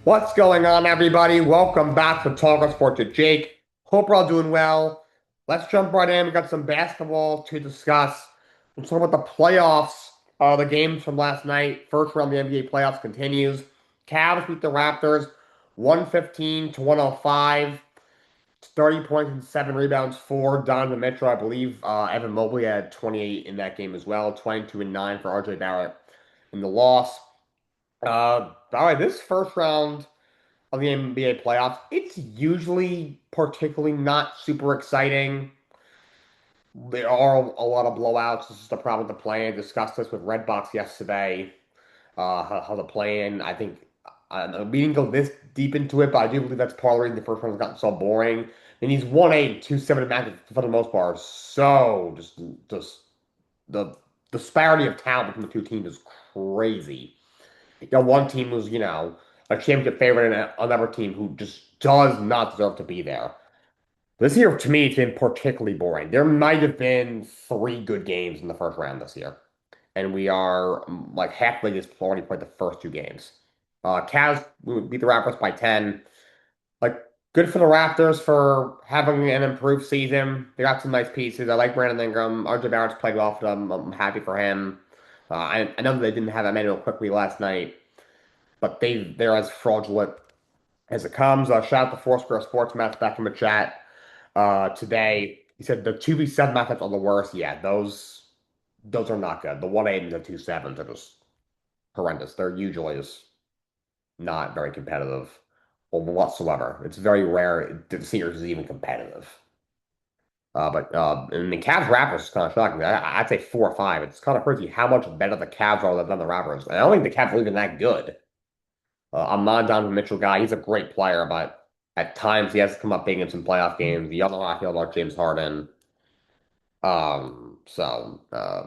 What's going on, everybody? Welcome back to Talkin Sports with Jake. Hope we're all doing well. Let's jump right in. We got some basketball to discuss. Let's talk about the playoffs. The games from last night. First round of the NBA playoffs continues. Cavs beat the Raptors 115 to 105. 30 points and 7 rebounds for Donovan Mitchell. I believe Evan Mobley had 28 in that game as well. 22 and 9 for RJ Barrett in the loss. All right, this first round of the NBA playoffs, it's usually particularly not super exciting. There are a lot of blowouts. This is the problem with the play. I discussed this with Redbox yesterday. How the play-in, I think, we didn't go this deep into it, but I do believe that's part of the reason the first round has gotten so boring. And he's 1-8, 2-7 matches for the most part. So just the disparity of talent between the two teams is crazy. One team was, a championship favorite and another team who just does not deserve to be there. This year, to me, it's been particularly boring. There might have been three good games in the first round this year, and we are like halfway this already played the first two games. Cavs beat the Raptors by 10. Like, good for the Raptors for having an improved season. They got some nice pieces. I like Brandon Ingram. RJ Barrett's played well for them. I'm happy for him. I know that they didn't have Emmanuel quickly last night, but they're as fraudulent as it comes. Shout out to Foursquare Sports Match back in the chat today. He said the 2v7 matchups are the worst. Yeah, those are not good. The 1-8 and the 2-7s are just horrendous. They're usually just not very competitive whatsoever. It's very rare the series is even competitive. But and the Cavs Raptors is kind of shocking. I'd say 4 or 5. It's kind of crazy how much better the Cavs are than the Raptors. And I don't think the Cavs are even that good. I'm not a Donovan Mitchell guy. He's a great player, but at times he has to come up big in some playoff games. You all know how I feel about James Harden. So uh,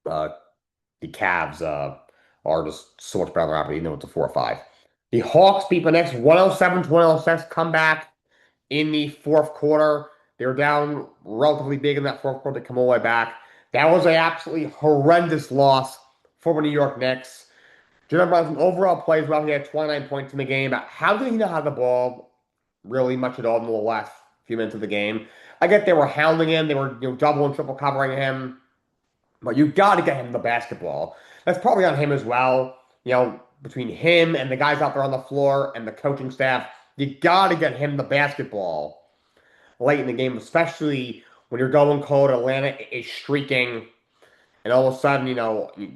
the Cavs are just so much better than Raptors, even though it's a 4 or 5. The Hawks beat the Knicks 107 to 106, comeback in the fourth quarter. They were down relatively big in that fourth quarter to come all the way back. That was an absolutely horrendous loss for the New York Knicks. Jalen Brunson overall plays well. He had 29 points in the game. How did he not have the ball really much at all in the last few minutes of the game? I get they were hounding him. They were double and triple covering him. But you got to get him the basketball. That's probably on him as well. Between him and the guys out there on the floor and the coaching staff, you got to get him the basketball late in the game, especially when you're going cold. Atlanta is streaking. And all of a sudden,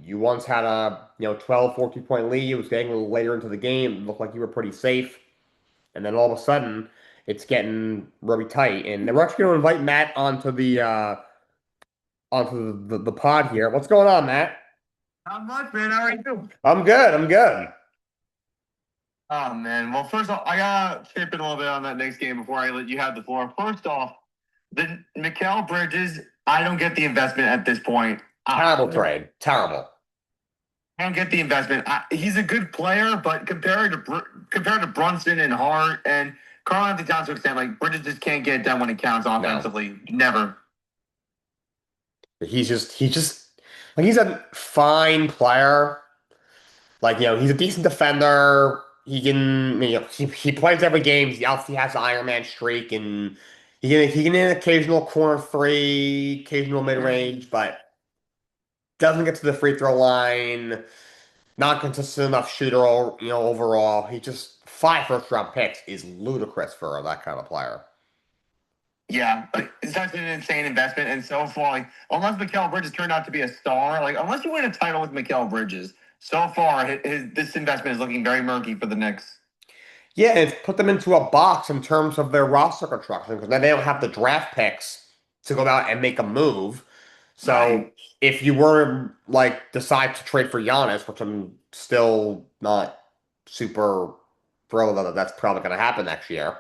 you once had a 12, 14 point lead. It was getting a little later into the game. It looked like you were pretty safe. And then all of a sudden, it's getting really tight. And we're actually going to invite Matt onto the pod here. What's going on, Matt? Not much, man. How are you? I'm good. I'm good. Oh man. Well, first off, I gotta chip in a little bit on that next game before I let you have the floor. First off, the Mikal Bridges, I don't get the investment at this point. Terrible trade. Terrible. I don't get the investment. He's a good player, but compared to Brunson and Hart and Karl Anthony Towns to extent, like Bridges just can't get it done when it counts No. offensively. Never. He's just like he's a fine player. Like, he's a decent defender. He can, he plays every game. He obviously has the Iron Man streak, and he can hit an occasional corner three, occasional mid range, but doesn't get to the free throw line. Not consistent enough shooter, overall. He just 5 first round picks is ludicrous for that kind of player. Yeah, but it's such an insane investment. And so far, like, unless Mikal Bridges turned out to be a star, like, unless you win a title with Mikal Bridges, so far, this investment is looking very murky for the Knicks. Yeah, it's put them into a box in terms of their roster construction because then they don't have the draft picks to go out and make a move. So Right. if you were like decide to trade for Giannis, which I'm still not super thrilled that that's probably going to happen next year.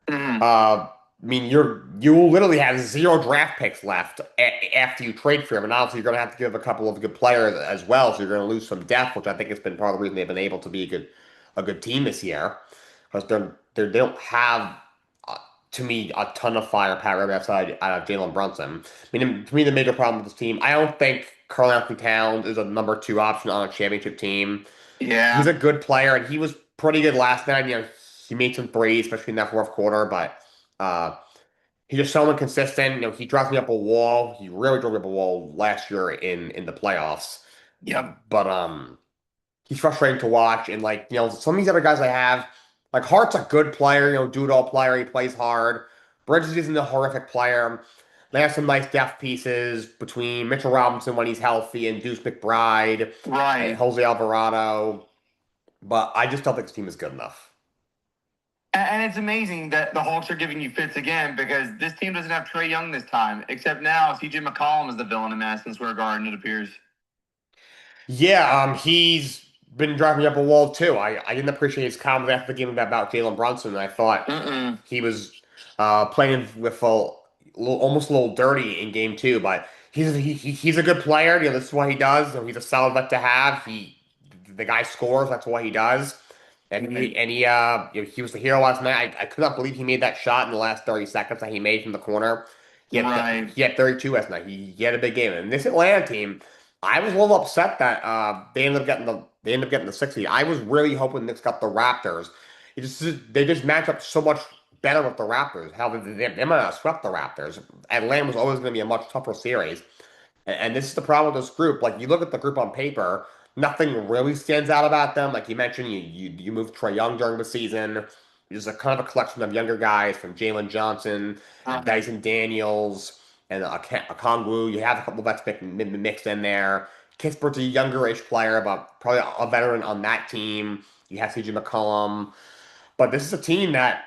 Mhm. I mean, you will literally have zero draft picks left after you trade for him, and obviously you're going to have to give a couple of good players as well. So you're going to lose some depth, which I think has been part of the reason they've been able to be a good team this year because they don't have to me a ton of firepower outside out of Jalen Brunson. I mean, to me, the major problem with this team, I don't think Karl Anthony Towns is a number 2 option on a championship team. He's Yeah. a good player, and he was pretty good last night. He made some threes, especially in that fourth quarter, but uh, he's just so inconsistent. He drives me up a wall. He really drove me up a wall last year in the playoffs. Yep. But he's frustrating to watch. And some of these other guys I have, like Hart's a good player, do-it-all player. He plays hard. Bridges isn't a horrific player. They have some nice depth pieces between Mitchell Robinson when he's healthy and Deuce McBride and Right. Jose Alvarado. But I just don't think this team is good enough. And it's amazing that the Hawks are giving you fits again because this team doesn't have Trae Young this time, except now CJ McCollum is the villain in Madison Square Garden, it appears. Yeah, he's been driving me up a wall too. I didn't appreciate his comment after the game about Jalen Brunson. I thought Mm-mm. he was playing with almost a little dirty in game two, but he's a good player. This is what he does. He's a solid vet to have. The guy scores. That's what he does. And he was the hero last night. I could not believe he made that shot in the last 30 seconds that he made from the corner. Right. He had 32 last night. He had a big game. And this Atlanta team, I was a little upset that they ended up getting the 60. I was really hoping Knicks got the Raptors. They just match up so much better with the Raptors. Hell, they might have swept the Raptors. Atlanta was always going to be a much tougher series. And this is the problem with this group. Like you look at the group on paper, nothing really stands out about them. Like you mentioned, you moved Trae Young during the season. There's a kind of a collection of younger guys from Jalen Johnson and Right. Dyson Daniels and a Kongwu. You have a couple of vets mixed in there. Kispert's a younger-ish player, but probably a veteran on that team. You have CJ McCollum. But this is a team that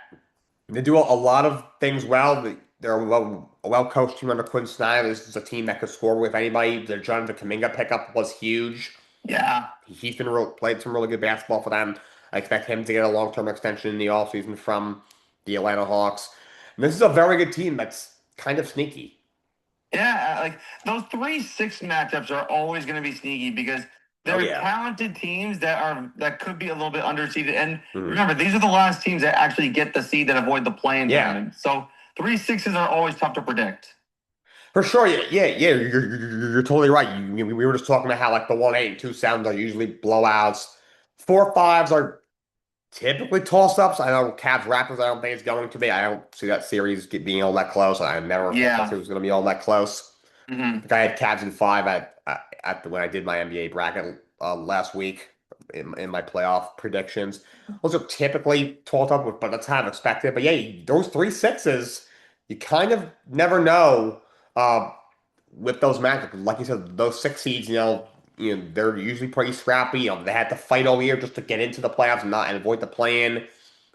they do a lot of things well. They're a well-coached team under Quinn Snyder. This is a team that could score with anybody. Their Jonathan Kuminga pickup was huge. Yeah. He's played some really good basketball for them. I expect him to get a long-term extension in the offseason from the Atlanta Hawks. And this is a very good team that's kind of sneaky. Yeah, like those 3-6 matchups are always going to be sneaky because Oh they're yeah. talented teams that could be a little bit underseeded. And Mhm. remember, these are the last teams that actually get the seed that avoid the play-in Yeah. tournament. So 3-6s are always tough to predict. For sure, yeah. You're totally right. We were just talking about how like the 1-8 and 2-7s are usually blowouts. 4-5s are typically toss-ups. I know Cavs Raptors. I don't think it's going to be. I don't see that series being all that close. I never thought that Yeah. series was going to be all that close. I Hmm. think I had Cavs in five when I did my NBA bracket last week in my playoff predictions. Those are typically toss-up, but that's kind of expected. But yeah, those 3-6s, you kind of never know. Uh, with those matchups. Like you said, those six seeds, they're usually pretty scrappy. They had to fight all year just to get into the playoffs and avoid the play-in.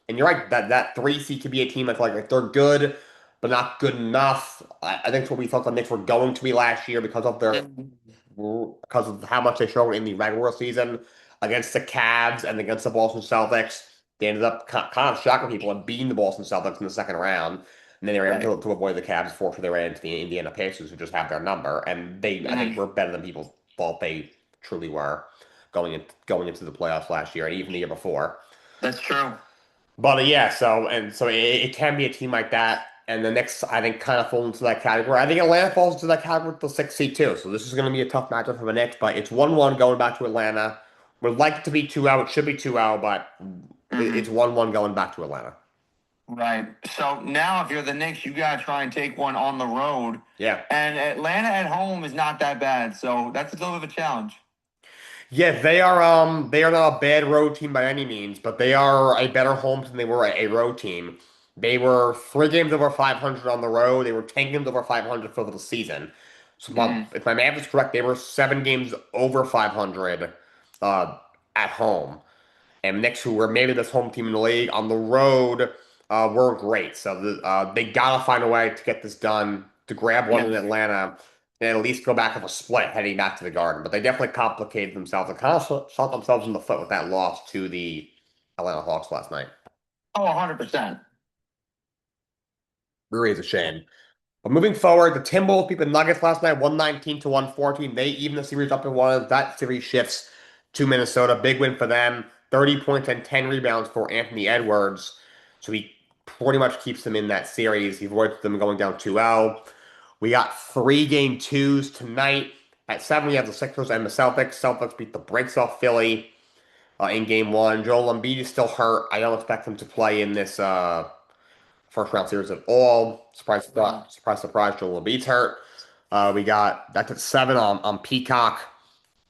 And you're right, that three seed could be a team that's like they're good, but not good enough. I think it's what we thought the Knicks were going to be last year because of how much they showed in the regular season against the Cavs and against the Boston Celtics. They ended up kind of shocking people and beating the Boston Celtics in the second round. And then they were Right. able to avoid the Cavs. Fortunately, they ran into the Indiana Pacers, who just have their number. And I think, Hmm. were better than people thought they truly were going into the playoffs last year and even the year before. That's true. But yeah, so it can be a team like that. And the Knicks, I think, kind of fall into that category. I think Atlanta falls into that category with the 6 seed too. So this is going to be a tough matchup for the Knicks, but it's 1-1 going back to Atlanta. We'd like it to be 2-0. It should be 2-0, but it's Hmm. 1-1 going back to Atlanta. Right. So now, if you're the Knicks, you got to try and take one on the road. Yeah. And Atlanta at home is not that bad. So that's a little bit of a challenge. Yeah, they are not a bad road team by any means, but they are a better home than they were a road team. They were 3 games over 500 on the road. They were 10 games over 500 for the season. So Hmm. if my math is correct, they were 7 games over 500 uh, at home. And Knicks, who were maybe this home team in the league, on the road weren't great. So they gotta find a way to get this done, to grab one Yeah. in Atlanta, and at least go back with a split heading back to the Garden. But they definitely complicated themselves and kind of shot themselves in the foot with that loss to the Atlanta Hawks last night. Oh, 100%. Really is a shame. But moving forward, the Timberwolves beat the Nuggets last night, 119 to 114. They even the series up in one. That series shifts to Minnesota. Big win for them. 30 points and 10 rebounds for Anthony Edwards. So he pretty much keeps them in that series. He avoids them going down 2-0. We got 3 game twos tonight. At 7, we have the Sixers and the Celtics. Celtics beat the brakes off Philly. in game one. Joel Embiid is still hurt. I don't expect him to play in this first round series at all. Surprise, surprise, surprise, surprise. Joel Embiid's hurt. We got that's at 7 on Peacock.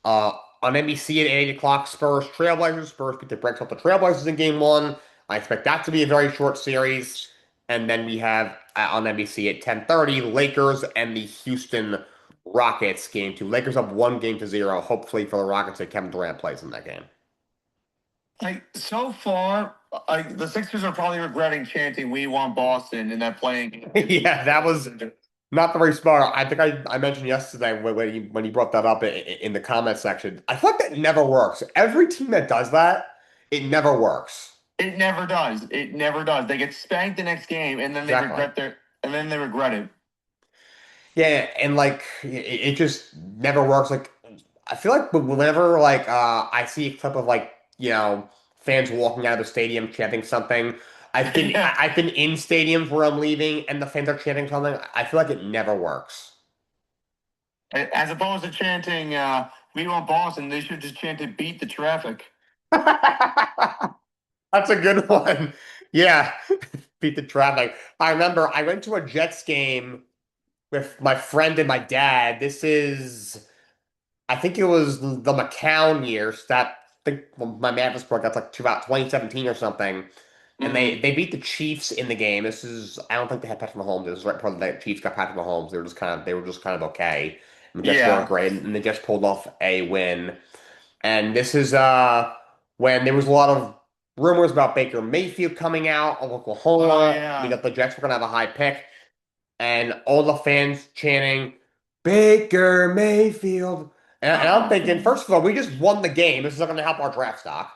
Uh, on NBC at 8 o'clock, Spurs Trailblazers. Spurs beat the Brecks up the Trailblazers in game one. I expect that to be a very short series. And then we have on NBC at 10:30, Lakers and the Houston Rockets game two. Lakers up 1-0, hopefully for the Rockets that Kevin Durant plays in that game. Like so far, the Sixers are probably regretting chanting "We want Boston" in that playing. Yeah, that was not very smart. I think I mentioned yesterday when you brought that up in the comment section. I thought that never works. Every team that does that, it never works. It never does. It never does. They get spanked the next game, and then Exactly. and then they regret it. Yeah, and like it just never works. Like I feel like whenever I see a clip of fans walking out of the stadium chanting something, I've been Yeah. I've been in stadiums where I'm leaving and the fans are chanting something. I feel like it never works. As opposed to chanting "We want Boston," they should just chant it "Beat the traffic." That's a good one. Yeah, beat the traffic. I remember I went to a Jets game with my friend and my dad. I think it was the McCown years. I think my math was correct. That's like about 2017 or something. And they Mm-hmm. they beat the Chiefs in the game. I don't think they had Patrick Mahomes. It was right before the Chiefs got Patrick Mahomes. They were just kind of okay. And the Jets weren't Yeah. great, and they just pulled off a win. And this is when there was a lot of rumors about Baker Mayfield coming out of Oh Oklahoma. We yeah. got the Jets were gonna have a high pick, and all the fans chanting Baker Mayfield. And I'm Oh thinking, first of all, we just won the game. This is not going to help our draft stock.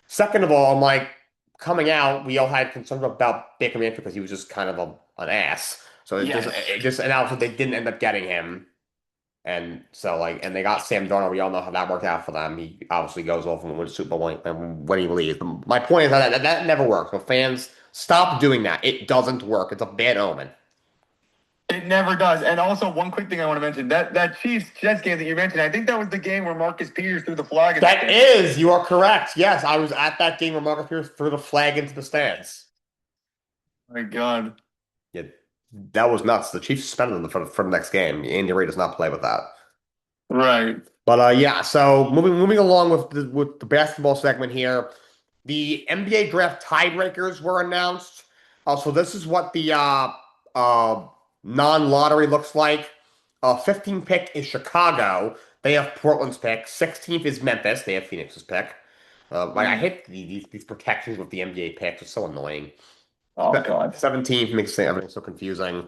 Second of all, I'm like, coming out, we all had concerns about Baker Mayfield because he was just kind of an ass. So yes. and also they didn't end up getting him. And so and they got Sam Darnold. We all know how that worked out for them. He obviously goes off and wins Super Bowl when he leaves. But my point is that never works. So fans, stop doing that. It doesn't work. It's a bad omen. It never does. And also, one quick thing I want to mention that Chiefs Jets game that you mentioned, I think that was the game where Marcus Peters threw the flag in the That stands. is, you are correct. Yes, I was at that game where Marcus Pierce threw the flag into the stands. My God. Yeah, that was nuts. The Chiefs suspended him for the next game. Andy Reid does not play with that. Right. But yeah, so moving along with the basketball segment here, the NBA draft tiebreakers were announced. So this is what the uh, non-lottery looks like. 15th pick is Chicago. They have Portland's pick. 16th is Memphis. They have Phoenix's pick. I Mm. hate these protections with the NBA picks. It's so annoying. Oh God. 17th makes everything so confusing.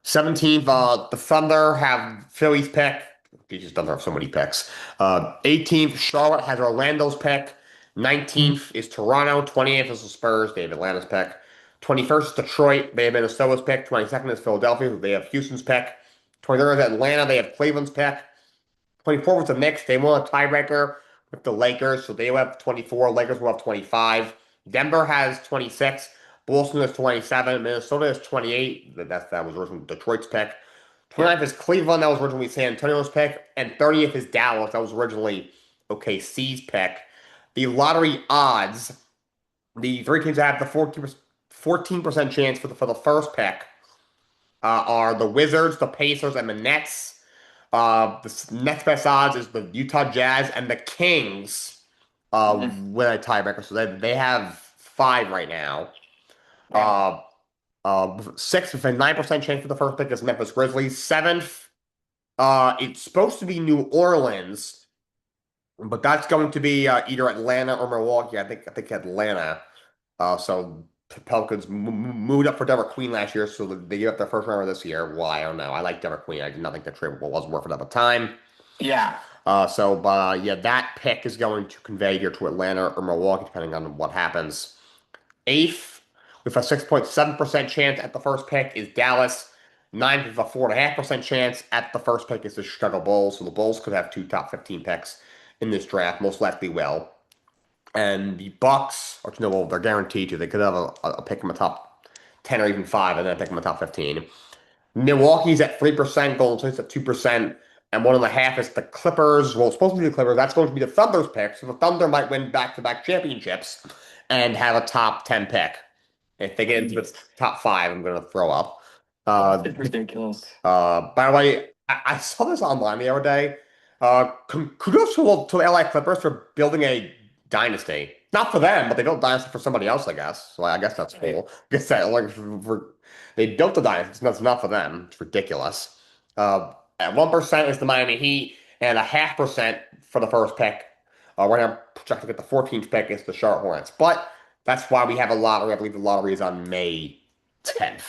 17th, the Thunder have Philly's pick. Jesus, Thunder have so many picks. 18th, Charlotte has Orlando's pick. 19th is Toronto. 20th is the Spurs. They have Atlanta's pick. 21st is Detroit. They have Minnesota's pick. 22nd is Philadelphia. They have Houston's pick. 23rd is Atlanta. They have Cleveland's pick. 24 was the Knicks. They won a tiebreaker with the Lakers, so they will have 24. Lakers will have 25. Denver has 26. Boston has 27. Minnesota has 28. That was originally Detroit's pick. Yep. 29th is Cleveland. That was originally San Antonio's pick. And 30th is Dallas. That was originally OKC's pick. The lottery odds, the three teams that have the 14% chance for the first pick are the Wizards, the Pacers, and the Nets. The next best odds is the Utah Jazz and the Kings Mm. with a tiebreaker. So they have five right now. Wow. Uh, Sixth with a 9% chance for the first pick is Memphis Grizzlies. Seventh, it's supposed to be New Orleans, but that's going to be either Atlanta or Milwaukee. I think Atlanta. So Pelicans moved up for Denver Queen last year, so they gave up their first rounder this year. Well, I don't know. I like Denver Queen. I did not think the trade wasn't worth it at the time. Yeah. Yeah, that pick is going to convey here to Atlanta or Milwaukee, depending on what happens. Eighth, with a 6.7% chance at the first pick, is Dallas. Ninth, with a 4.5% chance at the first pick, is the Chicago Bulls. So the Bulls could have two top 15 picks in this draft, most likely will. And the Bucks, or no, well, they're guaranteed to. They could have a pick in the top 10 or even 5, and then a pick in the top 15. Milwaukee's at 3%, Golden State's at 2%. and 1.5 is the Clippers. Well, it's supposed to be the Clippers. That's going to be the Thunder's pick. So the Thunder might win back-to-back championships and have a top 10 pick. If they get into the top five, I'm going to throw up. It's ridiculous. By the way, I saw this online the other day. Kudos to the LA Clippers for building a dynasty. Not for them, but they built a dynasty for somebody else, I guess. So I guess that's cool. I guess that like they built a dynasty. That's not for them. It's ridiculous. At 1% is the Miami Heat, and 0.5% for the first pick. Right now, projected to get the 14th pick is the Charlotte Hornets. But that's why we have a lottery. I believe the lottery is on May 10th.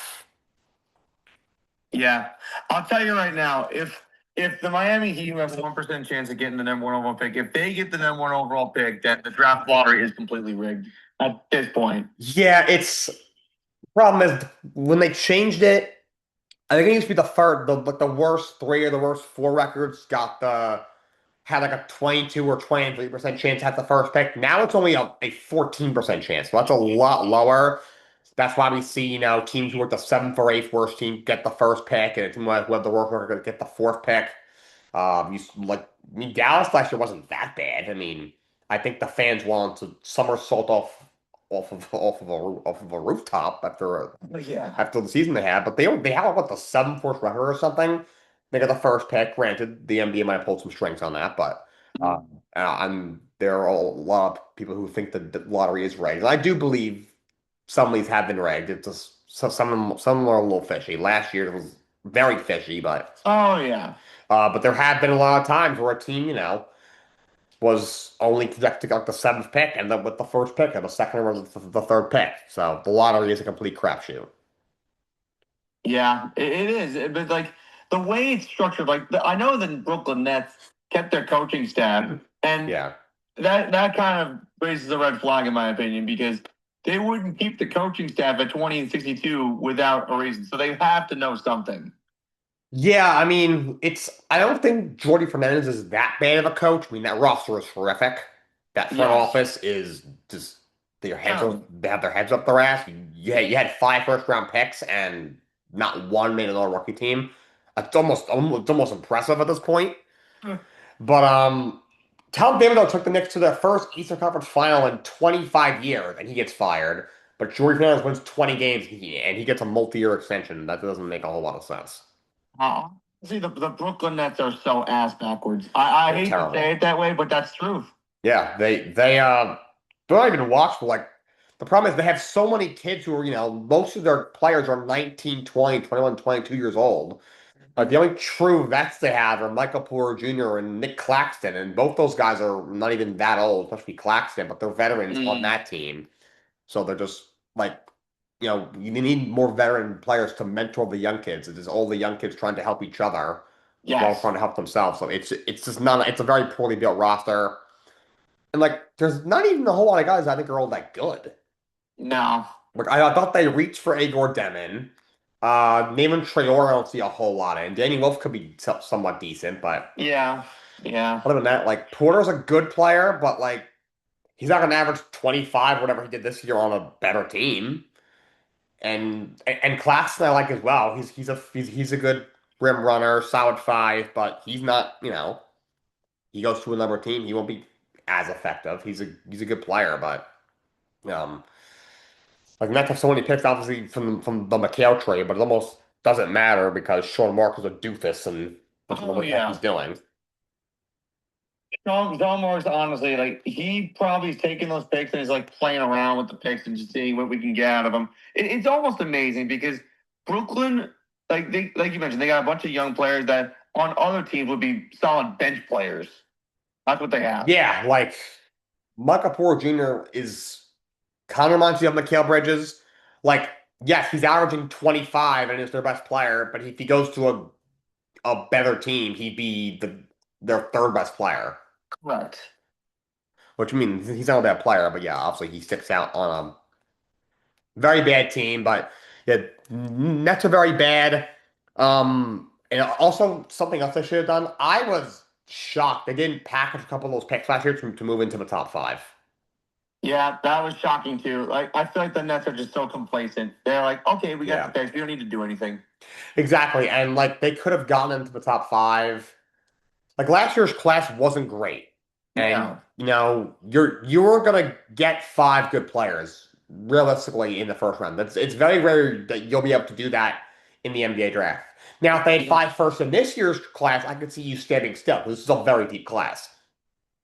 Yeah, I'll tell you right now, if the Miami Heat have 1% chance of getting the number one overall pick, if they get the number one overall pick, then the draft lottery is completely rigged at this point. Yeah, it's problem is when they changed it. I think it used to be the first, the worst three or the worst four records got the had like a 22 or 23% chance at the first pick. Now it's only a 14% chance. So that's a lot lower. That's why we see, teams who are the seventh or eighth worst team get the first pick, and a team who have the worst record get the fourth pick. Dallas last year wasn't that bad. I mean, I think the fans wanted to somersault off of a rooftop Yeah. after the season they had, but they have what the seventh worst record or something. They got the first pick. Granted, the NBA might have pulled some strings on that, but there are a lot of people who think that the lottery is rigged. And I do believe some of these have been rigged. It's just some are a little fishy. Last year it was very fishy, but Oh yeah. there have been a lot of times where a team, was only projected to get like the seventh pick, and then with the first pick, and the second or the third pick. So the lottery is a complete crapshoot. Yeah, it is. But like the way it's structured, I know the Brooklyn Nets kept their coaching staff, and Yeah. that kind of raises a red flag in my opinion because they wouldn't keep the coaching staff at 20 and 62 without a reason. So they have to know something. Yeah, I mean, I don't think Jordi Fernandez is that bad of a coach. I mean, that roster is horrific. That front Yes. office is just Terrible. they have their heads up their ass. You had 5 first round picks and not one made another rookie team. It's almost impressive at this point. Hmm. But Tom Thibodeau took the Knicks to their first Eastern Conference final in 25 years, and he gets fired. But Jordi Fernandez wins 20 games, and he gets a multi-year extension. That doesn't make a whole lot of sense. Oh. See, the Brooklyn Nets are so ass backwards. I They're hate to say terrible. it that way, but that's truth. Yeah, they're not even watchable. Like the problem is they have so many kids who are, most of their players are 19, 20, 21, 22 years old. The only true vets they have are Michael Porter Jr. and Nick Claxton, and both those guys are not even that old, especially Claxton, but they're veterans on that team. So they're just like, you need more veteran players to mentor the young kids. It is all the young kids trying to help each other while Yes. trying to help themselves. So it's just not it's a very poorly built roster. And like there's not even a whole lot of guys I think are all that good. No. Like I thought they reached for Igor Demin. Naaman Traore I don't see a whole lot in. Danny Wolf could be somewhat decent, but Yeah. Yeah. other than that, like Porter's a good player, but like he's not gonna average 25, whatever he did this year on a better team. And Claxton I like as well. He's a good rim runner, solid five, but he's not, he goes to another team, he won't be as effective. He's a good player, but um like Nets have so many picks obviously from the McHale trade, but it almost doesn't matter because Sean Mark is a doofus and doesn't know Oh what the heck he's yeah. doing. John Morris, honestly, like he probably is taking those picks and is like playing around with the picks and just seeing what we can get out of them. It's almost amazing because Brooklyn, like you mentioned, they got a bunch of young players that on other teams would be solid bench players. That's what they have. Yeah, like Michael Porter Jr. is kind of reminds me of Mikal Bridges. Like, yes, he's averaging 25 and is their best player, but if he goes to a better team, he'd be their third best player. Correct. Which means he's not a bad player, but yeah, obviously he sticks out on a very bad team. But yeah, Nets are very bad. And also something else they should have done. I was shocked they didn't package a couple of those picks last year to move into the top five. Yeah, that was shocking too. Like I feel like the Nets are just so complacent. They're like, okay, we got the Yeah, picks. We don't need to do anything. exactly. And like they could have gotten into the top five. like last year's class wasn't great, and No. you weren't gonna get five good players realistically in the first round. It's very rare that you'll be able to do that in the NBA draft. Now, if they had five first in this year's class, I could see you standing still. This is a very deep class.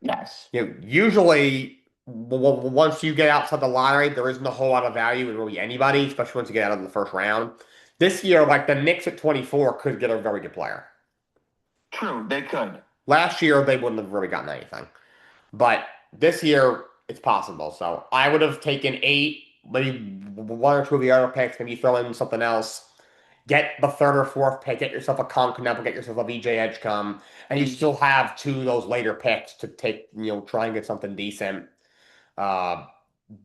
Yes. Usually once you get outside the lottery, there isn't a whole lot of value in really anybody, especially once you get out of the first round. This year, like the Knicks at 24 could get a very good player. True, they could. Last year, they wouldn't have really gotten anything. But this year, it's possible. So I would have taken eight, maybe one or two of the other picks, maybe throw in something else. Get the third or fourth pick, get yourself a Concon, get yourself a VJ Edgecombe, and you still have two of those later picks to take, try and get something decent. Uh,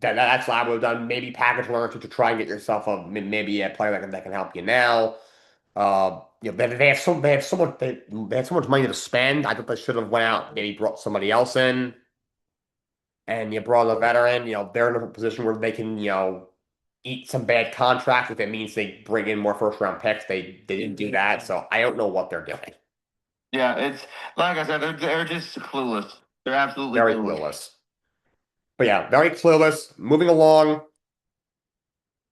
that's what I would have done. Maybe package one or two to try and get yourself maybe a player that can help you now. They have so much money to spend. I thought they should have went out, maybe brought somebody else in, and you brought a veteran. They're in a position where they can, eat some bad contracts if it means they bring in more first round picks. They didn't do that, so I don't know what they're doing. Yeah, it's like I said, they're just clueless. They're absolutely Very clueless. clueless. But yeah, very clueless. Moving along.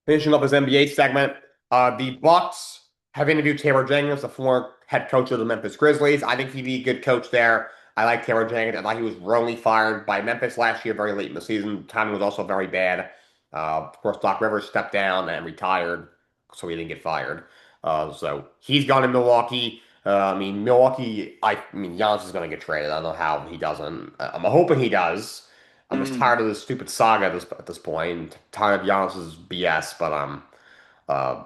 Finishing up his NBA segment, the Bucks have interviewed Taylor Jenkins, the former head coach of the Memphis Grizzlies. I think he'd be a good coach there. I like Taylor Jenkins. I thought he was wrongly fired by Memphis last year, very late in the season. Timing was also very bad. Of course, Doc Rivers stepped down and retired, so he didn't get fired. So he's gone to Milwaukee. Milwaukee. I mean, Giannis is going to get traded. I don't know how he doesn't. I'm hoping he does. I'm just Mm, tired of this stupid saga at this point. Tired of Giannis's BS, but uh,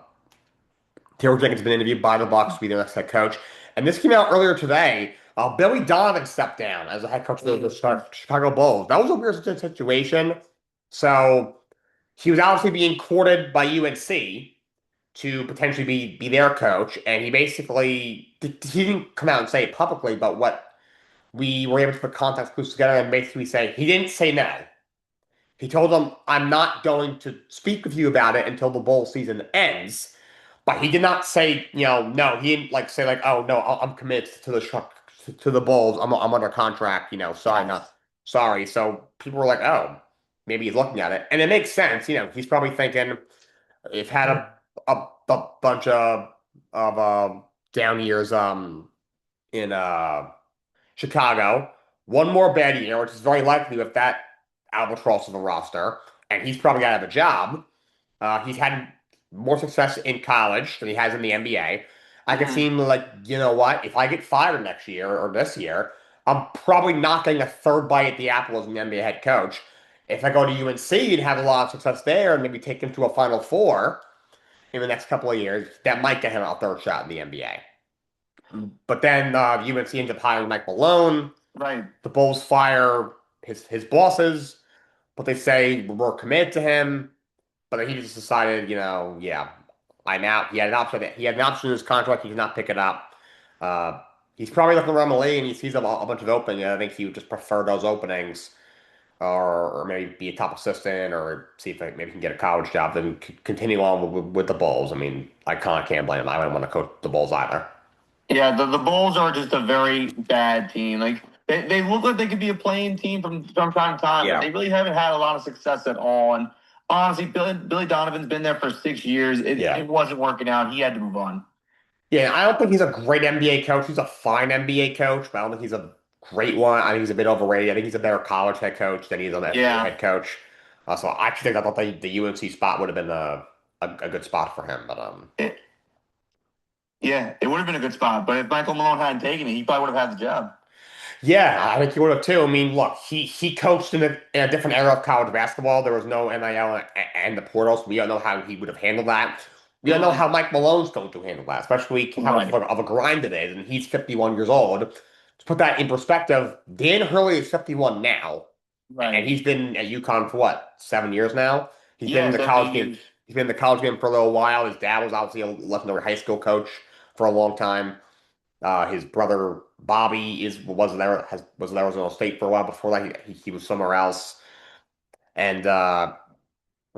Taylor Jenkins has been interviewed by the Bucks to be the next head coach, and this came out earlier today. Billy Donovan stepped down as the head coach of the Chicago Bulls. That was a weird situation. So he was obviously being courted by UNC to potentially be their coach, and he didn't come out and say it publicly, but what we were able to put context clues together and basically say he didn't say no. He told them, I'm not going to speak with you about it until the bowl season ends. But he did not say, no, he didn't like say like, oh no, I'm committed to the Bulls. I'm under contract, sorry, yes. not sorry. So people were like, oh, maybe he's looking at it. And it makes sense, he's probably thinking, if had a bunch of down years in Chicago. One more bad year, which is very likely with that albatross of a roster, and he's probably going to have a job. He's had more success in college than he has in the NBA. I could see Mhm. him like, you know what? If I get fired next year or this year, I'm probably not getting a third bite at the apple as an NBA head coach. If I go to UNC and have a lot of success there and maybe take him to a Final Four in the next couple of years, that might get him a third shot in the NBA. But then UNC ends up hiring Mike Malone. Right. The Bulls fire his bosses, but they say we're committed to him. But then he just decided, yeah, I'm out. He had an option. He had an option in his contract. He did not pick it up. Uh, he's probably looking around the league and he sees a bunch of openings. I think he would just prefer those openings, or maybe be a top assistant, or see if maybe he can get a college job. Then continue on with the Bulls. I mean, I can't blame him. I wouldn't want to coach the Bulls either. Yeah, the Bulls are just a very bad team. Like they look like they could be a playing team from time to time, but Yeah. they really haven't had a lot of success at all. And honestly, Billy Donovan's been there for 6 years. Yeah. It wasn't working out. He had to move on. Yeah, I don't think he's a great NBA coach. He's a fine NBA coach, but I don't think he's a great one. I think he's a bit overrated. I think he's a better college head coach than he is an NBA Yeah. head coach. So I actually think I thought the UNC spot would have been a good spot for him. But It, yeah, it would have been a good spot. But if Michael Malone hadn't taken it, he probably would have had the job. yeah, I think he would have too. I mean, look, he coached in a different era of college basketball. There was no NIL and the portals. We don't know how he would have handled that. We don't know Mhm. how Mike Malone's going to handle that, especially how much Right. of a grind it is. And he's 51 years old. To put that in perspective, Dan Hurley is 51 now, and Right. he's been at UConn for what, 7 years now? He's been Yeah, in the 17 college game. years. He's been in the college game for a little while. His dad was obviously a legendary high school coach for a long time. His brother Bobby was at Arizona State for a while. Before that, he was somewhere else. And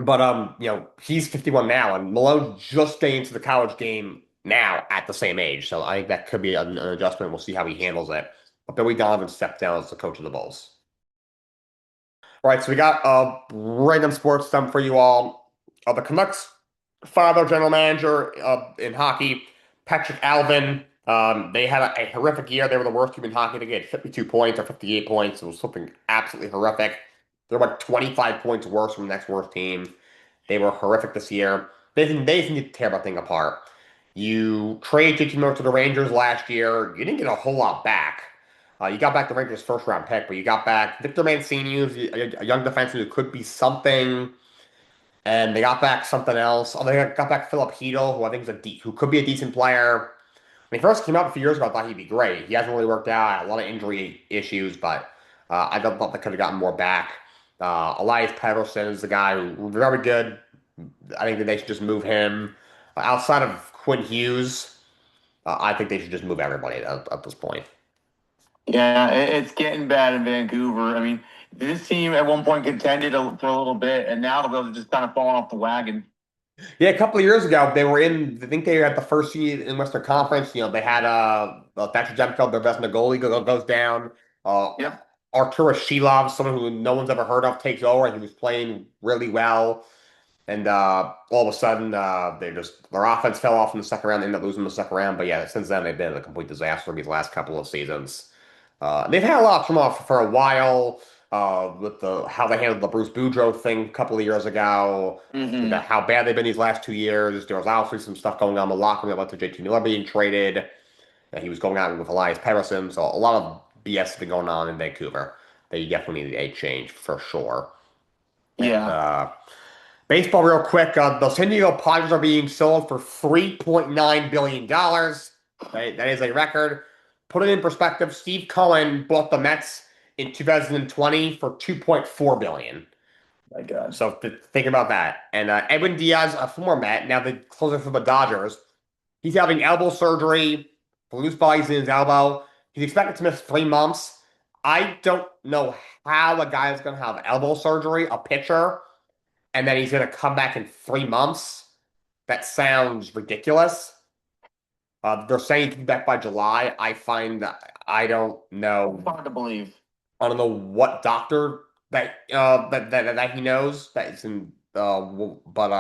but he's 51 now, and Malone just getting into the college game now at the same age. So I think that could be an adjustment. We'll see how he handles it. Billy Donovan stepped down as the coach of the Bulls. All right, so we got a random sports stuff for you all. The Canucks fired their general manager in hockey, Patrick Alvin. They had a horrific year. They were the worst team in hockey. They get 52 points or 58 points. It was something absolutely horrific. They're like 25 points worse from the next worst team. They were horrific this year. They need to tear that thing apart. You traded JT Miller to the Rangers last year. You didn't get a whole lot back. You got back the Rangers' first round pick, but you got back Victor Mancini, who's a young defenseman who could be something, and they got back something else. Oh, they got back Philip Hedl, who I think who could be a decent player. When he first came out a few years ago, I thought he'd be great. He hasn't really worked out. A lot of injury issues, but I thought they could have gotten more back. Elias Pettersson is the guy who very good. I think that they should just move him. Outside of Quinn Hughes, I think they should just move everybody at this point. Yeah, it's getting bad in Vancouver. I mean, this team at one point contended for a little bit, and now they're just kind of falling off the wagon. Yeah, a couple of years ago, they were in. I think they were at the first seed in Western Conference. They had Thatcher Demko, their best goalie, goes down. Yep. Arturas Shilov, someone who no one's ever heard of, takes over. He was playing really well, and all of a sudden, their offense fell off in the second round. They ended up losing the second round. But yeah, since then they've been a complete disaster these last couple of seasons. They've had a lot of turmoil for a while with how they handled the Bruce Boudreau thing a couple of years ago, with Hmm. how bad they've been these last 2 years. There was obviously some stuff going on in the locker room that led to JT Miller being traded. He was going out with Elias Pettersson, so a lot of BS has been going on in Vancouver. They definitely need a change for sure. And Yeah. baseball, real quick. The San Diego Padres are being sold for $3.9 billion. That is a record. Put it in perspective, Steve Cohen bought the Mets in 2020 for $2.4 billion. My God. So think about that. And Edwin Diaz, a former Met, now the closer for the Dodgers, he's having elbow surgery, loose bodies in his elbow. He's expected to miss 3 months. I don't know how a guy is going to have elbow surgery, a pitcher, and then he's going to come back in 3 months. That sounds ridiculous. They're saying he can be back by July. I find that I don't know. Hard to believe. I don't know what doctor that he knows that is in. But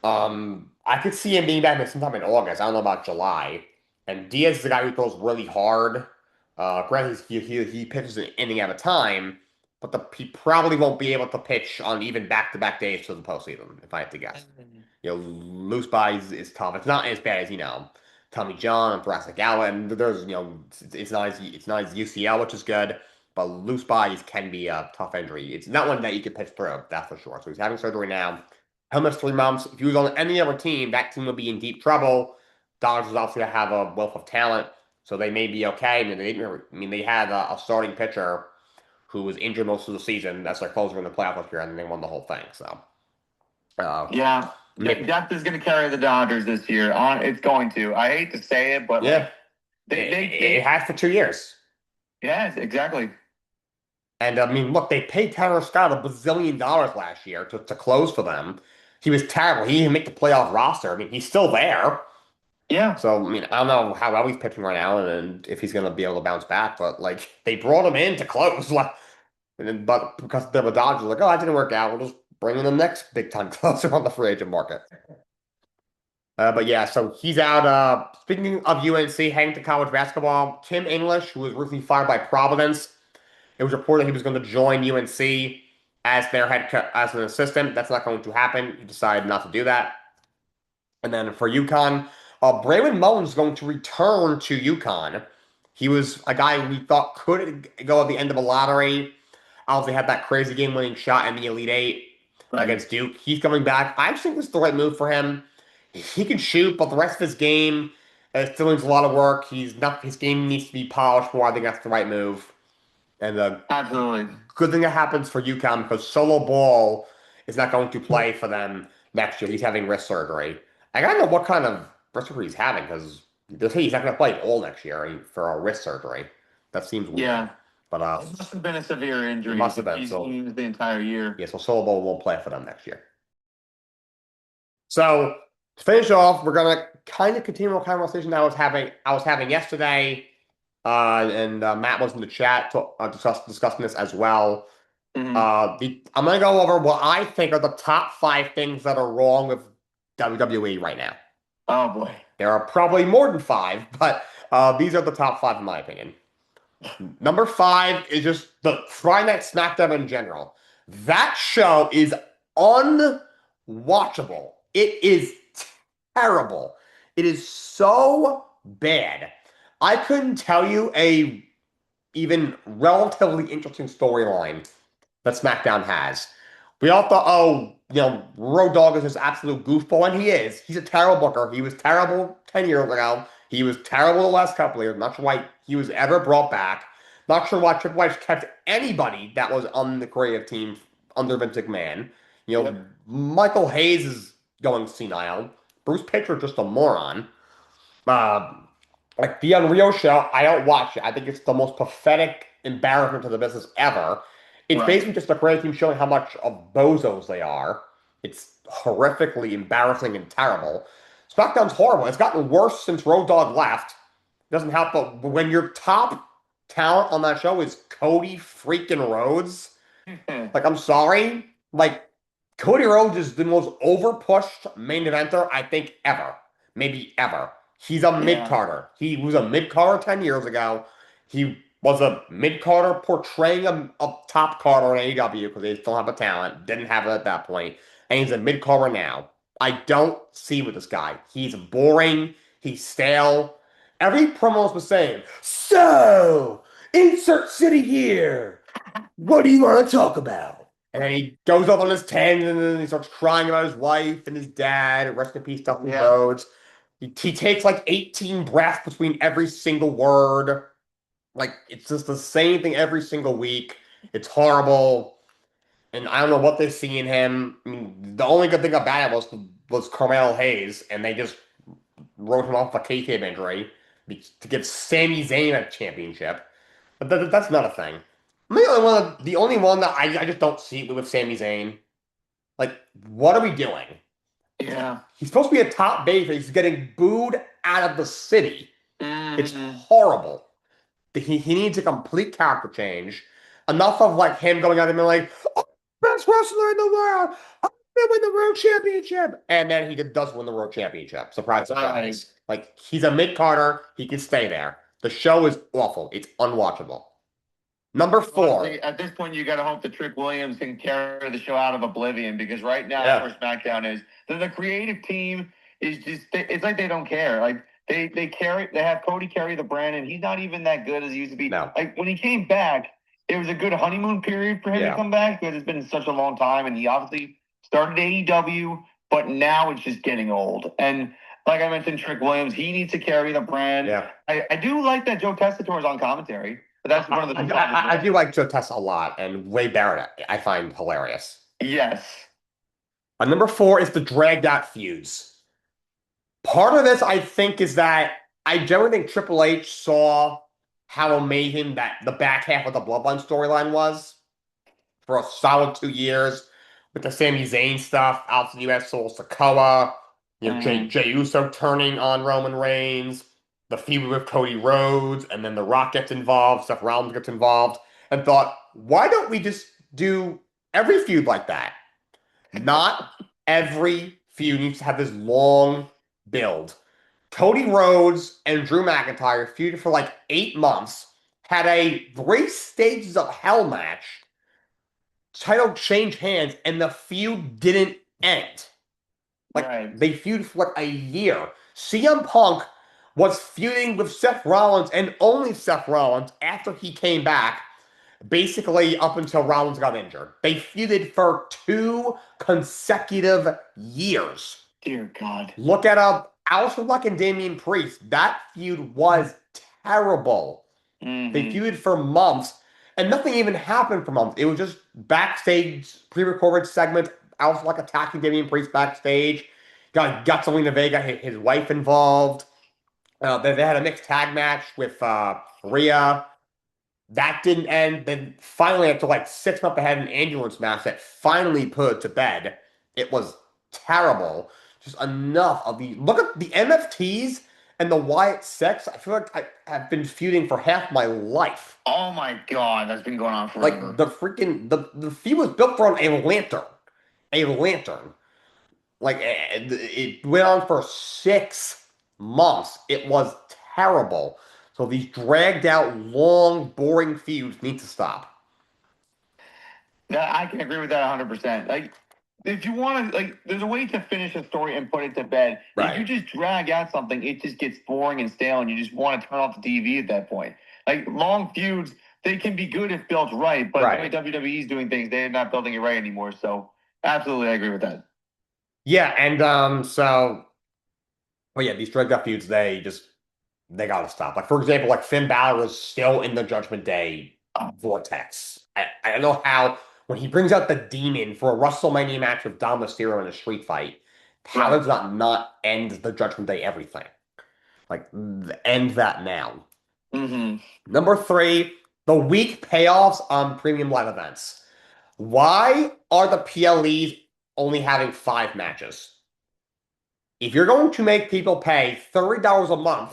I could see him being back sometime in August. I don't know about July. And Diaz is the guy who throws really hard. Granted, he pitches an inning at a time, but he probably won't be able to pitch on even back-to-back days to the postseason, if I had to guess. Loose bodies is tough. It's not as bad as Tommy John and thoracic outlet, and there's it's not as UCL, which is good. But loose bodies can be a tough injury. It's not one that you can pitch through, that's for sure. So he's having surgery now. He'll miss 3 months. If he was on any other team, that team would be in deep trouble. Dodgers obviously have a wealth of talent, so they may be okay. They had a starting pitcher who was injured most of the season. That's their closer in the playoffs last year, and they won the whole thing. So, Yeah. Depth is going to carry the Dodgers this year. It's going to. I hate to say it, but yeah, they it has for 2 years. yes, exactly. And look, they paid Tanner Scott $1 bazillion last year to close for them. He was terrible. He didn't make the playoff roster. He's still there. Yeah. So, I don't know how well he's pitching right now and if he's going to be able to bounce back. But, they brought him in to close. But because they're the Dodgers, oh, that didn't work out. We'll just bring in the next big-time closer on the free agent market. But yeah, so he's out. Speaking of UNC, heading to college basketball, Tim English, who was recently fired by Providence, it was reported he was going to join UNC as their as an assistant. That's not going to happen. He decided not to do that. And then for UConn, Braylon Mullins is going to return to UConn. He was a guy we thought could go at the end of a lottery. Obviously had that crazy game-winning shot in the Elite Eight against Duke. He's coming back. I just think this is the right move for him. He can shoot, but the rest of his game still needs a lot of work. His game needs to be polished more. I think that's the right move. And the Absolutely. good thing that happens for UConn because Solo Ball is not going to play for them next year. He's having wrist surgery. I gotta know what kind of wrist surgery he's having because they say he's not going to play at all next year for a wrist surgery. That seems weird. Yeah. But It must have been a severe injury. It must have been. He's So used the entire year. yeah, so Solo Ball won't play for them next year. So to finish off, we're gonna kind of continue a conversation I was having yesterday. and Matt was in the chat discussing this as well. Mhm. I'm gonna go over what I think are the top five things that are wrong with WWE right now. Oh boy. There are probably more than five, but these are the top five in my opinion. Number five is just the Friday Night SmackDown in general. That show is unwatchable. It is terrible. It is so bad. I couldn't tell you a even relatively interesting storyline that SmackDown has. We all thought, oh, Road Dogg is this absolute goofball, and he is. He's a terrible booker. He was terrible 10 years ago. He was terrible the last couple of years. Not sure why he was ever brought back. Not sure why Triple H kept anybody that was on the creative team under Vince McMahon. Yep. Michael Hayes is going senile. Bruce Pitcher just a moron. Uh, like the Unreal Show, I don't watch it. I think it's the most pathetic embarrassment to the business ever. It's Right. basically just a creative team showing how much of bozos they are. It's horrifically embarrassing and terrible. SmackDown's horrible. It's gotten worse since Road Dogg left. Doesn't help, but when your top talent on that show is Cody freaking Rhodes, like, I'm sorry. Like, Cody Rhodes is the most overpushed main eventer I think ever. Maybe ever. He's a Yeah. mid-carder. He was a mid-carder 10 years ago. He was a mid-carder portraying a top carder in AEW because they still have a talent. Didn't have it at that point. And he's a mid-carder now. I don't see with this guy. He's boring. He's stale. Every promo was saying, so, insert city here. What do you want to talk about? And then he goes off on his tangent and then he starts crying about his wife and his dad. Rest in peace, Dustin Yeah. Rhodes. He takes like 18 breaths between every single word. Like, it's just the same thing every single week. It's horrible. And I don't know what they see in him. I mean, the only good thing about it was Carmelo Hayes, and they just wrote him off a kayfabe injury to give Sami Zayn a championship. But that's not a thing. The only one that I just don't see with Sami Zayn. Like, what are we doing? Yeah. He's supposed to be a top babyface. He's getting booed out of the city. It's Mhm. horrible. He needs a complete character change. Enough of like him going out and being like, oh, best wrestler in the world. I'm gonna win the world championship. And then he does win the world championship. Surprise, Right. surprise. Like he's a mid-carder. He can stay there. The show is awful. It's unwatchable. Number four. Honestly, at this point, you got to hope that Trick Williams can carry the show out of oblivion because right now, Yeah. where SmackDown is, the creative team is just, it's like they don't care. Like, they have Cody carry the brand, and he's not even that good as he used to be. No. Like, when he came back, it was a good honeymoon period for him Yeah. to come back because it's been such a long time, and he obviously started AEW, but now it's just getting old. And like I mentioned, Trick Williams, he needs to carry the brand. Yeah. I do like that Joe Tessitore is on commentary. But that's one of the I do like Joe Tessa a lot, and Wade Barrett I find hilarious. Yes. Number four is the dragged out feuds. Part of this, I think, is that I generally think Triple H saw how amazing that the back half of the Bloodline storyline was for a solid 2 years with the Sami Zayn stuff, out to the US Soul Sikoa, Jey Uso turning on Roman Reigns, the feud with Cody Rhodes, and then The Rock gets involved, Seth Rollins gets involved, and thought, why don't we just do every feud like that? Not every feud needs to have this long build. Cody Rhodes and Drew McIntyre feuded for like 8 months, had a 3 stages of hell match, title changed hands, and the feud didn't end. Like, Right. they feuded for like a year. CM Punk was feuding with Seth Rollins and only Seth Rollins after he came back, basically up until Rollins got injured. They feuded for 2 consecutive years. Dear God. Look at Aleister Black and Damian Priest. That feud was terrible. They feuded for months, and nothing even happened for months. It was just backstage, pre-recorded segments. Aleister Black attacking Damian Priest backstage. Got Zelina Vega, his wife, involved. They had a mixed tag match with Rhea. That didn't end. Then finally, after like 6 months, they had an ambulance match that finally put it to bed. It was terrible. Just enough of the look at the MFTs And the Wyatt Six, I feel like I have been feuding for half my life. Oh my God, that's been going on Like forever. the feud was built from a lantern. A lantern. Like it went on for 6 months. It was terrible. So these dragged out, long, boring feuds need to stop. Yeah, I can agree with that 100%. Like, if you want to, like, there's a way to finish a story and put it to bed. If you Right. just drag out something, it just gets boring and stale, and you just want to turn off the TV at that point. Like, long feuds, they can be good if built right, but the way Right. WWE is doing things, they're not building it right anymore. So, absolutely, I agree with that. Yeah, and but yeah, these dragged out feuds, they gotta stop. Like for example, like Finn Balor is still in the Judgment Day vortex. I don't know how when he brings out the demon for a WrestleMania match with Dom Mysterio in a street fight, how Right. does that not end the Judgment Day everything? Like end that now. Mm-hmm. Number three, the weak payoffs on premium live events. Why are the PLEs only having 5 matches? If you're going to make people pay $30 a month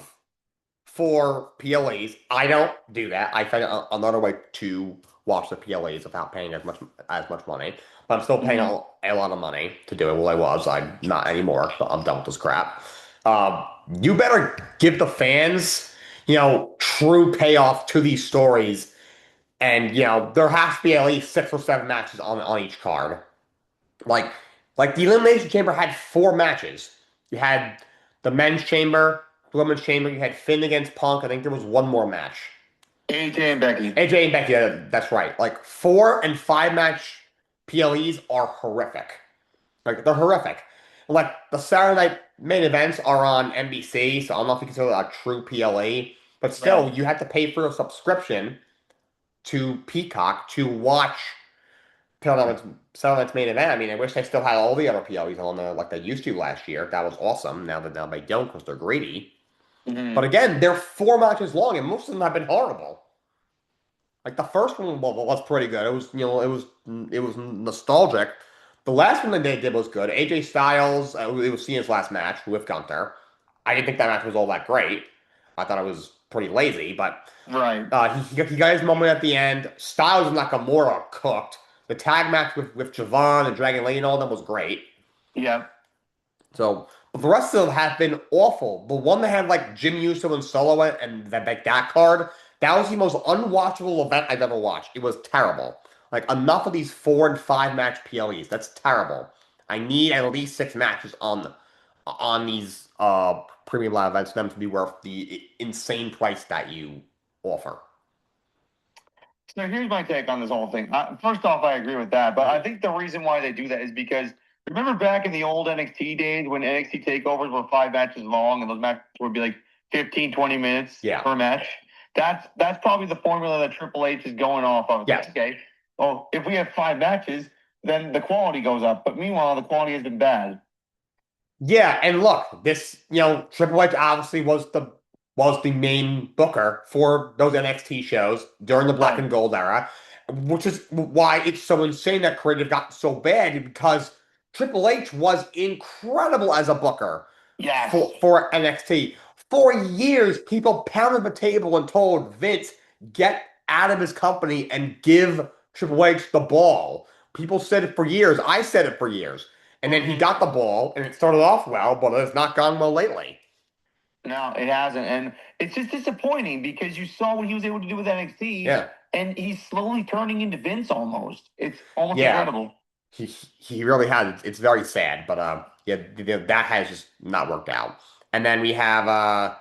for PLEs, I don't do that. I find another way to watch the PLEs without paying as much money. But I'm still paying Mm-hmm. a lot of money to do it. Well, I was. I'm not anymore. So I'm done with this crap. Um, you better give the fans, true payoff to these stories. And, there has to be at least 6 or 7 matches on each card. Like, like the Elimination Chamber had 4 matches. You had the men's chamber, the women's chamber. You had Finn against Punk. I think there was one more match. AJ and Becky. AJ and Becky. Yeah, that's right. Like 4 and 5 match PLEs are horrific. Like they're horrific. Like the Saturday night main events are on NBC, so I don't know if you consider that a true PLE. But still, Right. you have to pay for a subscription to Peacock to watch Saturday night's main event. I mean, I wish they still had all the other PLEs on there like they used to last year. That was awesome. Now they don't because they're greedy. But Mm-hmm. again, they're 4 matches long, and most of them have been horrible. Like the first one was pretty good. It was nostalgic. The last one that they did was good. AJ Styles, it was Cena's last match with Gunther. I didn't think that match was all that great. I thought it was pretty lazy, but Right. he got his moment at the end. Styles and Nakamura cooked. The tag match with Javon and Dragon Lee and all them was great. Yeah. So, but the rest of them have been awful. The one that had like Jim Uso and Solo and that card, that was the most unwatchable event I've ever watched. It was terrible. Like enough of these 4 and 5 match PLEs. That's terrible. I need at least 6 matches on these premium live events for them to be worth the insane price that you offer. So here's my take on this whole thing. First off, I agree with that, but I Mhm. think the reason why they do that is because remember back in the old NXT days when NXT takeovers were 5 matches long and those matches would be like 15, 20 minutes Yeah. per match? That's probably the formula that Triple H is going off of. It's like, Yes. okay, well, if we have 5 matches, then the quality goes up. But meanwhile, the quality has been bad. Yeah, and look, this, Triple H obviously was the main booker for those NXT shows during the Black Right. and Gold era, which is why it's so insane that creative got so bad because Triple H was incredible as a booker Yes. for NXT. For years, people pounded the table and told Vince, get out of his company and give Triple H the ball. People said it for years. I said it for years. And then he Mhm. got the ball, and it started off well, but it's not gone well lately. No, it hasn't. And it's just disappointing because you saw what he was able to do with NXT, Yeah, and he's slowly turning into Vince almost. It's almost yeah, incredible. he really has. It's very sad, but yeah, that has just not worked out. And then we have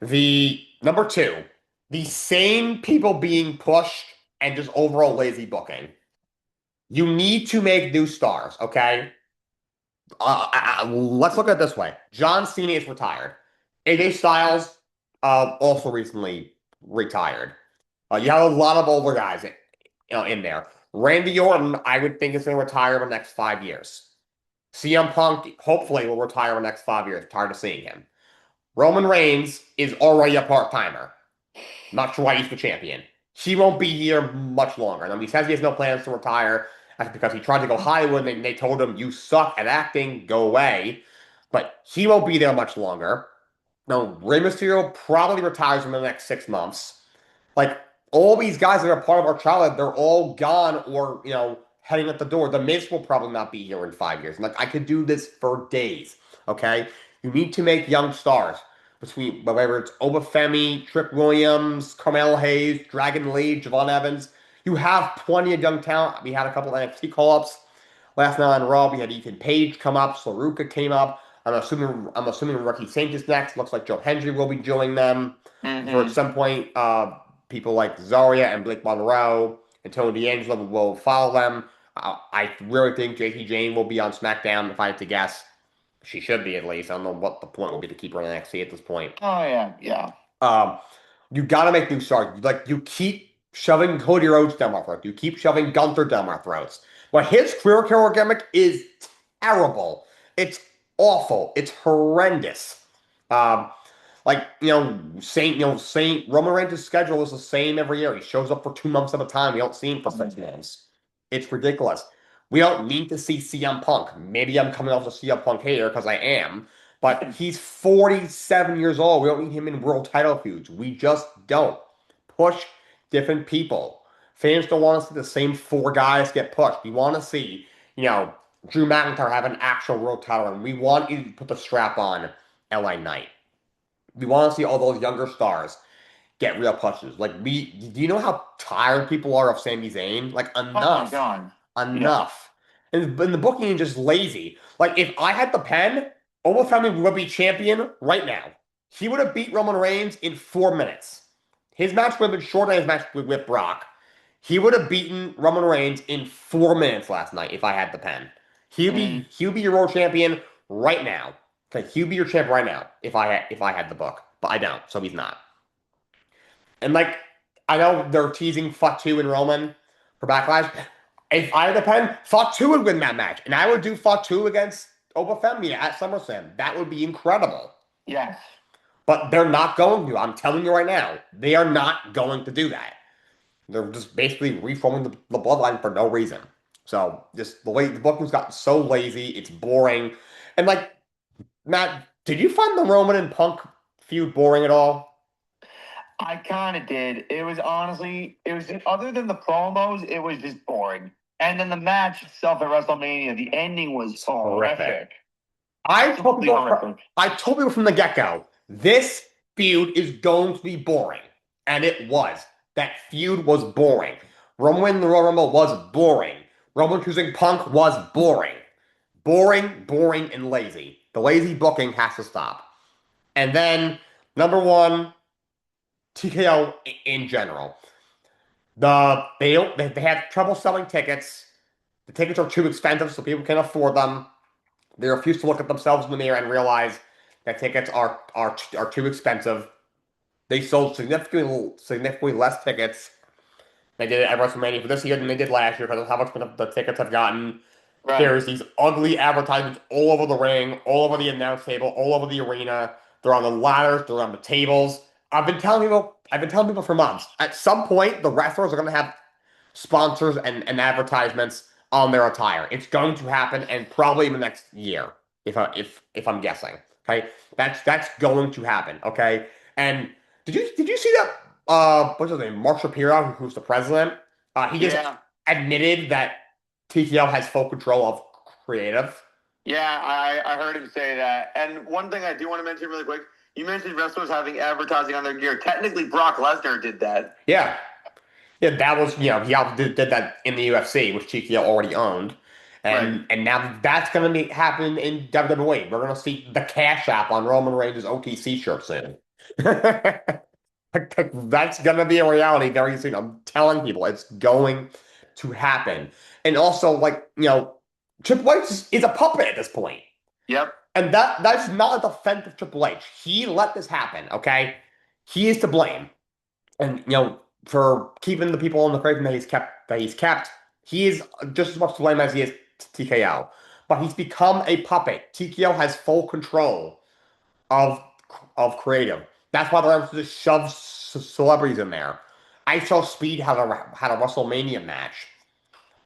the number two, the same people being pushed and just overall lazy booking. You need to make new stars, okay? Let's look at it this way. John Cena is retired. AJ Styles also recently retired. You have a lot of older guys in there. Randy Orton, I would think, is going to retire in the next 5 years. CM Punk, hopefully, will retire in the next 5 years. Tired of seeing him. Roman Reigns is already a part-timer. Not sure why he's the champion. He won't be here much longer. And he says he has no plans to retire. That's because he tried to go Hollywood and they told him, you suck at acting, go away. But he won't be there much longer. No, Rey Mysterio probably retires in the next 6 months. Like all these guys that are part of our childhood, they're all gone or heading at the door. The Miz will probably not be here in 5 years. Like I could do this for days. Okay, you need to make young stars between whether it's Obafemi, Trick Williams, Carmelo Hayes, Dragon Lee, Javon Evans. You have plenty of young talent. We had a couple of NXT call-ups last night on Raw. We had Ethan Page come up, Saruka came up. I'm assuming Ricky Saint is next. Looks like Joe Hendry will be joining them for at Hmm. some point. People like Zarya and Blake Monroe and Tony D'Angelo will follow them. I really think JT Jane will be on SmackDown if I had to guess. She should be at least. I don't know what the point would be to keep her in NXT at this point. Oh yeah, yeah. Um, you got to make new stars. Like you keep shoving Cody Rhodes down my throat. You keep shoving Gunther down my throats. But his career killer gimmick is terrible. It's awful. It's horrendous. Um, like Saint Roman Reigns' schedule is the same every year. He shows up for 2 months at a time. We don't see him for 6 months. It's ridiculous. We don't need to see CM Punk. Maybe I'm coming off the CM Punk hater because I am. But he's 47 years old. We don't need him in world title feuds. We just don't. Push different people. Fans don't want to see the same four guys get pushed. We want to see, Drew McIntyre have an actual world title run. We want you to put the strap on LA Knight. We want to see all those younger stars get real pushes. Do you know how tired people are of Sami Zayn? Like, Oh my enough. God. Yeah. Enough. And the booking is just lazy. Like, if I had the pen, Omos Family would be champion right now. He would have beat Roman Reigns in 4 minutes. His match would have been shorter than his match with Brock. He would have beaten Roman Reigns in 4 minutes last night if I had the pen. He'd be Mm. he'd be your world champion right now. Okay, he'd be your champ right now if I had the book, but I don't, so he's not. And I know they're teasing Fatu and Roman for Backlash. If I had the pen, Fatu would win that match, and I would do Fatu against Obafemi at SummerSlam. That would be incredible. Yes. But they're not going to. I'm telling you right now, they are not going to do that. They're just basically reforming the bloodline for no reason. So just the way the booking's gotten so lazy, it's boring. And Matt, did you find the Roman and Punk feud boring at all? I kind of did. It was honestly, it was just, other than the promos, it was just boring. And then the match itself at WrestleMania, the ending was horrific. I told Absolutely people, horrific. I told people from the get-go, this feud is going to be boring. And it was. That feud was boring. Roman winning the Royal Rumble was boring. Roman choosing Punk was boring. Boring, boring, and lazy. The lazy booking has to stop. And then, number one, TKO in general. They have trouble selling tickets. The tickets are too expensive, so people can't afford them. They refuse to look at themselves in the mirror and realize that tickets are too expensive. They sold significantly less tickets. They did it at WrestleMania for this year than they did last year because of how much the tickets have gotten. Right. There's these ugly advertisements all over the ring, all over the announce table, all over the arena. They're on the ladders, they're on the tables. I've been telling people for months. At some point, the wrestlers are going to have sponsors and advertisements on their attire. It's going to happen, and probably in the next year, if I'm guessing. Okay, that's going to happen. Okay, and did you see that? What's his name? Mark Shapiro, who's the president. He just Yeah. admitted that TKO has full control of creative. Yeah, I heard him say that. And one thing I do want to mention really quick, you mentioned wrestlers having advertising on their gear. Technically, Brock Lesnar did that. Yeah, yeah, that was he also did that in the UFC, which TKO already owned, Right. and now that's going to be happening in WWE. We're going to see the cash app on Roman Reigns' OTC shirt soon. That's going to be a reality very soon. I'm telling people it's going to happen. And also, Triple H is a puppet at this point. Yep. And that's not a defense of Triple H. He let this happen, okay? He is to blame. And for keeping the people in the prison that he's kept, he is just as much to blame as he is TKO. But he's become a puppet. TKO has full control of creative. That's why they're able to just shove celebrities in there. ISO Speed had a WrestleMania match.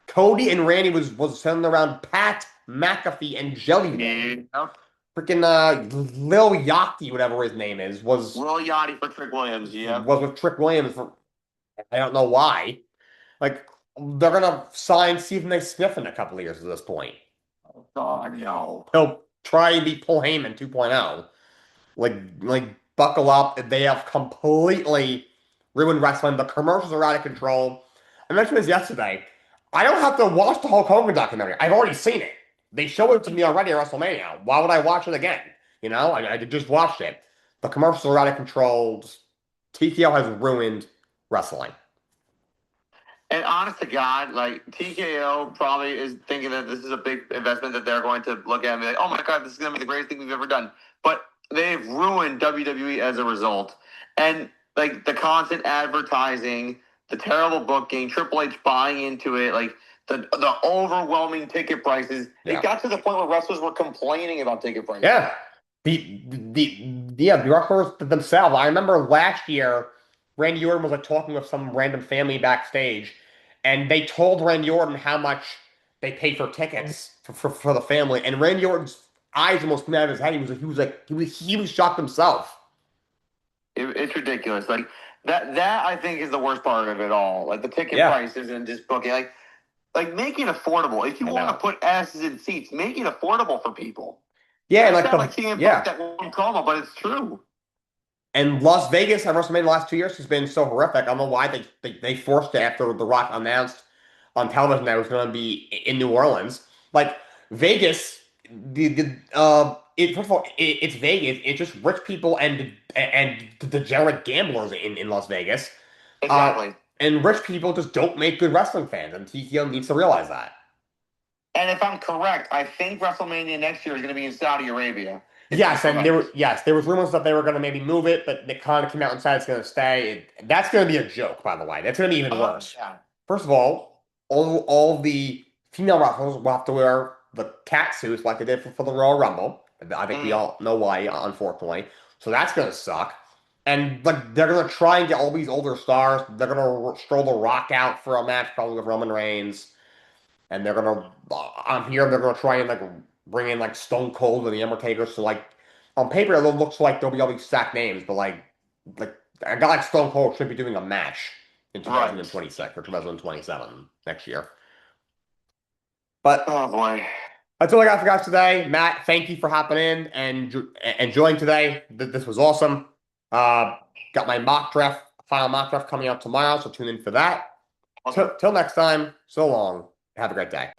Cody and Randy was sending around Pat McAfee and Jelly Bean. Yeah. Freaking Lil Yachty, whatever his name is, Lil Yachty for Trick Williams. Yep. was with Trick Williams for I don't know why. Like they're gonna sign Stephen A. Smith in a couple of years at this point. Oh God, no. He'll try and be Paul Heyman 2.0. Like buckle up. They have completely ruined wrestling. The commercials are out of control. I mentioned this yesterday. I don't have to watch the Hulk Hogan documentary. I've already seen it. They showed it to me already at WrestleMania. Why would I watch it again? I just watched it. The commercials are out of control. TKO has ruined wrestling. And honest to God, like TKO probably is thinking that this is a big investment that they're going to look at and be like, oh my God, this is going to be the greatest thing we've ever done. But they've ruined WWE as a result. And like the constant advertising, the terrible booking, Triple H buying into it, like the overwhelming ticket prices. Yeah. It got to the point where wrestlers were complaining about ticket prices. Yeah. The wrestlers themselves. I remember last year, Randy Orton was like talking with some random family backstage, and they told Randy Orton how much they paid for tickets for the family, and Randy Orton's eyes almost came out of his head. He was shocked himself. It's ridiculous. Like that I think is the worst part of it all. Like the ticket Yeah. prices and just booking. Like make it affordable. If you want to put asses in seats, make it affordable for people. Yeah, Like CM Punk that one promo, but it's true. And Las Vegas at WrestleMania the last 2 years has been so horrific. I don't know why they forced it after The Rock announced on television that it was going to be in New Orleans. Like Vegas, first of all, it's Vegas. It's just rich people and degenerate gamblers in Las Vegas. Exactly. And rich people just don't make good wrestling fans, and TKO needs to realize that. And if I'm correct, I think WrestleMania next year is going to be in Saudi Arabia. Yes, and there was rumors that they were going to maybe move it, but they kind of came out and said it's going to stay. That's going to be a joke, by the way. That's going to be even worse. Yeah. First of all the female wrestlers will have to wear the cat suits like they did for the Royal Rumble. I think we all know why, unfortunately. So that's going to suck. And like they're going to try and get all these older stars. They're going to stroll The Rock out for a match, probably with Roman Reigns. And they're going to, I'm here, they're going to try and like bring in like Stone Cold and The Undertaker. So like on paper, it looks like there'll be all these stacked names, but like a guy like Stone Cold should be doing a match in 2026 or 2027 next year. But oh boy, that's all I got for guys today. Matt, thank you for hopping in and joining today. This was awesome. Got my final mock draft coming out tomorrow, so tune in for that. awesome. Till next time, so long. Have a great day.